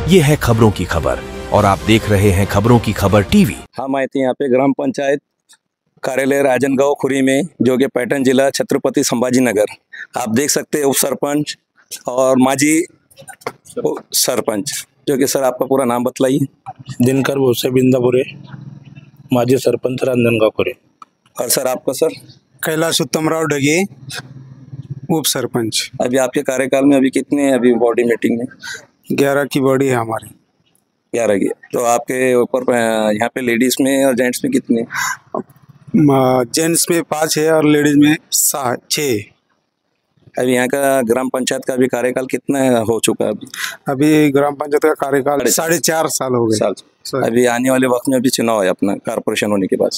ये है खबरों की खबर और आप देख रहे हैं खबरों की खबर टीवी। हम आए थे यहाँ पे ग्राम पंचायत कार्यालय राजनगांव खुरी में, जो कि पैटर्न जिला छत्रपति संभाजी नगर। आप देख सकते हैं उप सरपंच और माजी सरपंच, जो कि सर आपका पूरा नाम बतलाइए। दिनकर भोसे बिंदापुरे, माजी सरपंच रांजणगाव खुरी। और सर आपका सर? कैलाश उत्तमराव ढगे, उप सरपंच। अभी आपके कार्यकाल में अभी कितने अभी बॉडी मीटिंग में? 11 की बॉडी है हमारी। 11 की। तो आपके ऊपर यहाँ पे लेडीज में और जेंट्स में कितने? जेंट्स में 5 है और लेडीज में 6। अभी यहाँ का ग्राम पंचायत का अभी कार्यकाल कितना हो चुका है? अभी ग्राम पंचायत का कार्यकाल 4.5 साल हो गए। अभी आने वाले वक्त में अभी चुनाव है अपना कारपोरेशन होने के बाद।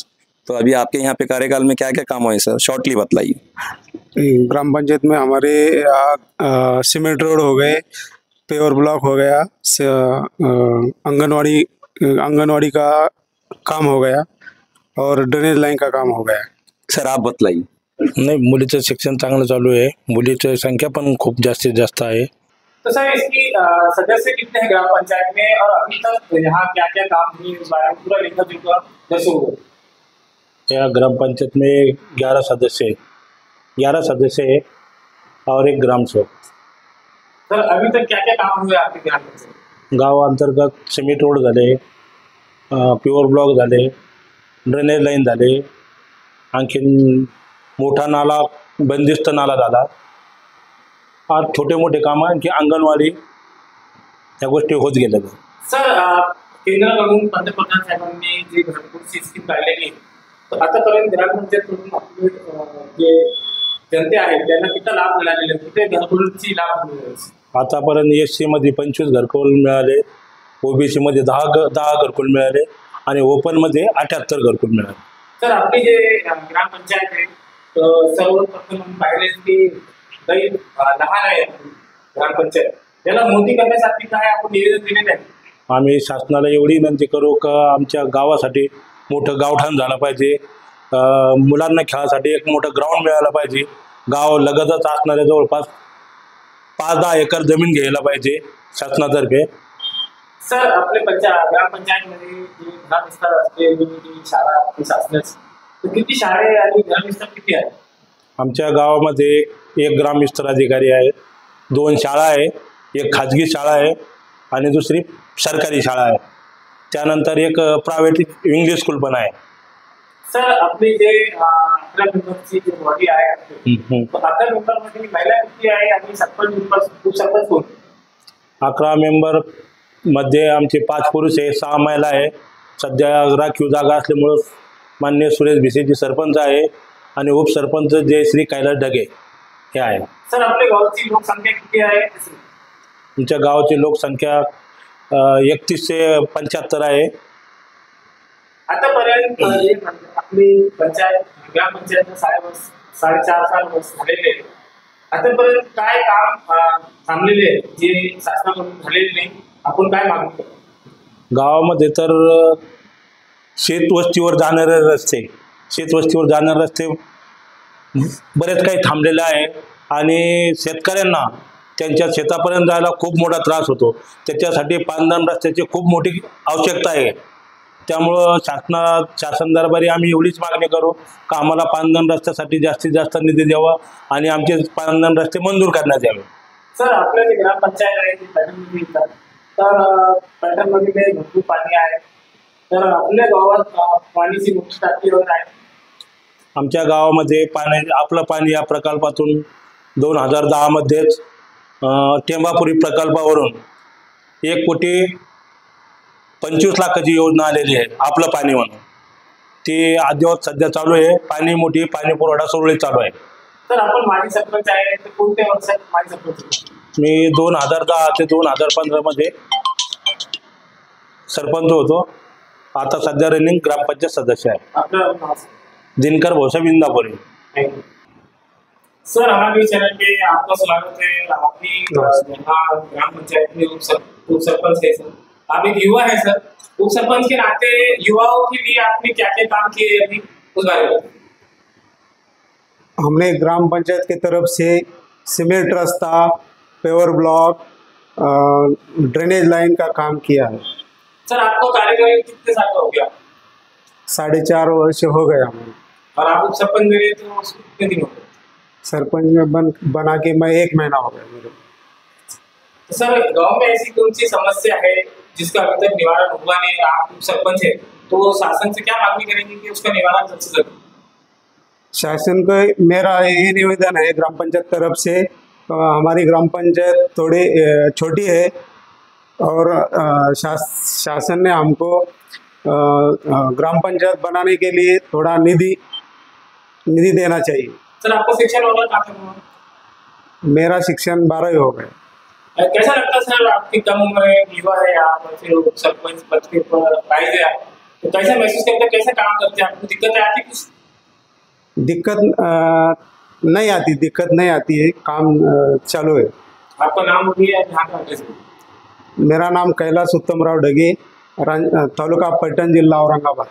तो अभी आपके यहाँ पे कार्यकाल में क्या क्या काम हुए सर, शॉर्टली बतलाइए। ग्राम पंचायत में हमारे सीमेंट रोड हो गए, पेवर ब्लॉक हो गया, आंगनवाड़ी का काम हो गया और ड्रेनेज लाइन का काम हो गया। सर आप बतलाइए। नाही, मुलीचं शिक्षण चांगलं चालू आहे, मुलीची संख्या पण खूप जास्तीत जास्त आहे। तो सर इसकी सदस्य कितने हैं ग्राम पंचायत में और अभी तक यहाँ क्या क्या काम हुए इस बारे में पूरा लिखा जुखा जैसे हुआ? या ग्राम पंचायत में 11 सदस्य है और एक ग्राम सेवक। सर अभी तक क्या क्या काम हुए आपके ग्राम पंचायत? गाव अंतर्गत सिमेंट रोड झाले, प्युअर ब्लॉक झाले, ड्रेनेज लाईन झाले, आणखीन मोठा नाला बंदिस्त नाला झाला, और छोटे मोठे काम आणखी अंगणवाडी या गोष्टी होत गेल्या। सर केंद्राकडून पंतप्रधान साहेबांनी जी घरकुलची स्कीम काढलेली, तर आतापर्यंत ग्रामपंचायतकडून आपले जे जनते आहेत त्यांना किती लाभ मिळालेले, किती घरकुलची लाभ मिळाले? आतापर्यंत SC मध्ये 25 घरकुल मिळाले, OBC मध्ये 10 घरकुल मिळाले आणि ओपन मध्ये 78 घरकुल मिळाले। सर आपली जे ग्रामपंचायत आहे सर्वप्रथम पाहिले की लई लहान आहे ग्रामपंचायत, त्याला मोठी करण्यासाठी काय आपण निवेदन दिलेले आहे? आम्ही शासनाला एवढी विनंती करू का आमच्या गावासाठी मोठं गावठाण झालं पाहिजे, मुलांना खेळासाठी एक मोठं ग्राउंड मिळालं पाहिजे, गाव लगतच असणाऱ्या जवळपास 5-10 एकर जमीन घ्यायला पाहिजे शासनातर्फे। सर आपले ग्रामपंचायतमध्ये जे ग्रामविस्तार असते, जी शाळा शासनाची, तर किती शाळे आणि ग्रामविस्तार किती आहे? आमच्या गावामध्ये एक ग्रामविस्तार अधिकारी आहे, 2 शाळा आहे, एक खाजगी शाळा आहे आणि दुसरी सरकारी शाळा आहे, त्यानंतर एक प्रायव्हेट इंग्लिश स्कूल पण आहे। सर आपली जे 11 मेंबरची जी बॉडी आहे, 11 मेंबरमध्ये महिला किती आहे आणि सरपंच उपसरपंच कोण? 11 मेंबर मध्ये आमचे 5 पुरुष आहे, 6 महिला आहे। सध्या राखीव जागा असल्यामुळं माननीय सुरेश भिसेजी सरपंच आहे आणि उपसरपंच जयश्री कैलाश ढगे हे आहे। सर आपल्या गावाची लोकसंख्या किती आहे? आमच्या गावाची लोकसंख्या 31 ते 75 आहे। आतापर्यंत आपली पंचायत ग्रामपंचायत 4.5 साल झालेले, आतापर्यंत काय काम थांबलेले जे शासनाकडून झालेले नाही, आपण काय मागतो? गावामध्ये तर शेतवस्तीवर जाणारे रस्ते बरेच काही थांबलेले आहे आणि शेतकऱ्यांना त्यांच्या शेतापर्यंत जायला खूप मोठा त्रास होतो, त्याच्यासाठी पांदण रस्त्याची खूप मोठी आवश्यकता आहे। त्यामुळं शासन दरबारी आम्ही एवढीच मागणी करू का आम्हाला पांदण रस्त्यासाठी जास्तीत जास्त निधी द्यावा आणि आमचे पांदण रस्ते मंजूर करण्यात यावे। सर आपल्या जे ग्रामपंचायत आहे ती पॅटर्नमध्ये येतात, तर पॅटर्नमध्ये भरपूर पाणी आहे, तर आपल्या गावात पाण्याची मुख्य टाकी वगैरे आहे? आमच्या गावामध्ये आपलं पाणी या प्रकल्पातून 2010 मध्येच टेंबापुरी प्रकल्पावरून 1,25 लाखाची योजना आलेली आहे आपलं पाणी म्हणून, ती अद्यावत सध्या चालू आहे। पाणी पुरवठा सुरळीत चालू आहे। तर आपण माजी सरपंच आहे, तर कोणत्या वर्षात माजी सरपंच? मी 2010 ते 2015 मध्ये सरपंच होतो, आता सध्या रनिंग ग्रामपंचायत सदस्य आहे। आपलं नाव? दिनकर भोसे बिंदापुरी। सर हमारे चैनल पे आपका स्वागत है। आपकी ग्राम पंचायत में उप सरपंच है सर, आप एक युवा है सर, उप सरपंच के नाते युवाओं के लिए आपने क्या क्या काम किए अभी उस बारे में? हमने ग्राम पंचायत की तरफ से सीमेंट रास्ता, पेवर ब्लॉक, ड्रेनेज लाइन का काम किया है। सर आपको कार्यकाल कितने साल का हो गया? 4.5 वर्ष हो गया मुझे। और आप उप सरपंच बने तो उसको कितने दिन हो गए? सरपंच में बना के मैं 1 महीना हो गया मेरे। तो सर गांव में ऐसी कौन सी समस्या है जिसका अभी तक निवारण हुआ नहीं? आप उप सरपंच है तो शासन से क्या मांगनी करेंगे कि उसका निवारण जल्द से जल्द? शासन को मेरा ये निवेदन है ग्राम पंचायत तरफ से, हमारी ग्राम पंचायत थोड़ी छोटी है और शासन ने हमको ग्राम पंचायत बनाने के लिए थोड़ा निधि देना चाहिए। सर आपका शिक्षण होगा कहाँ तक हुआ? मेरा शिक्षण 12 हो गया। कैसा लगता है सर, आपकी कम उम्र है, युवा है आप, और फिर उप सरपंच पद के ऊपर आए हैं आप, तो कैसा महसूस करते हैं, कैसे काम करते हैं? आपको दिक्कतें आती कुछ? दिक्कत नहीं आती है, काम चालू है। आपका नाम भी है, यहाँ का एड्रेस? मेरा नाम कैलाश उत्तमराव डगे, तालुका पैठण, जिला औरंगाबाद।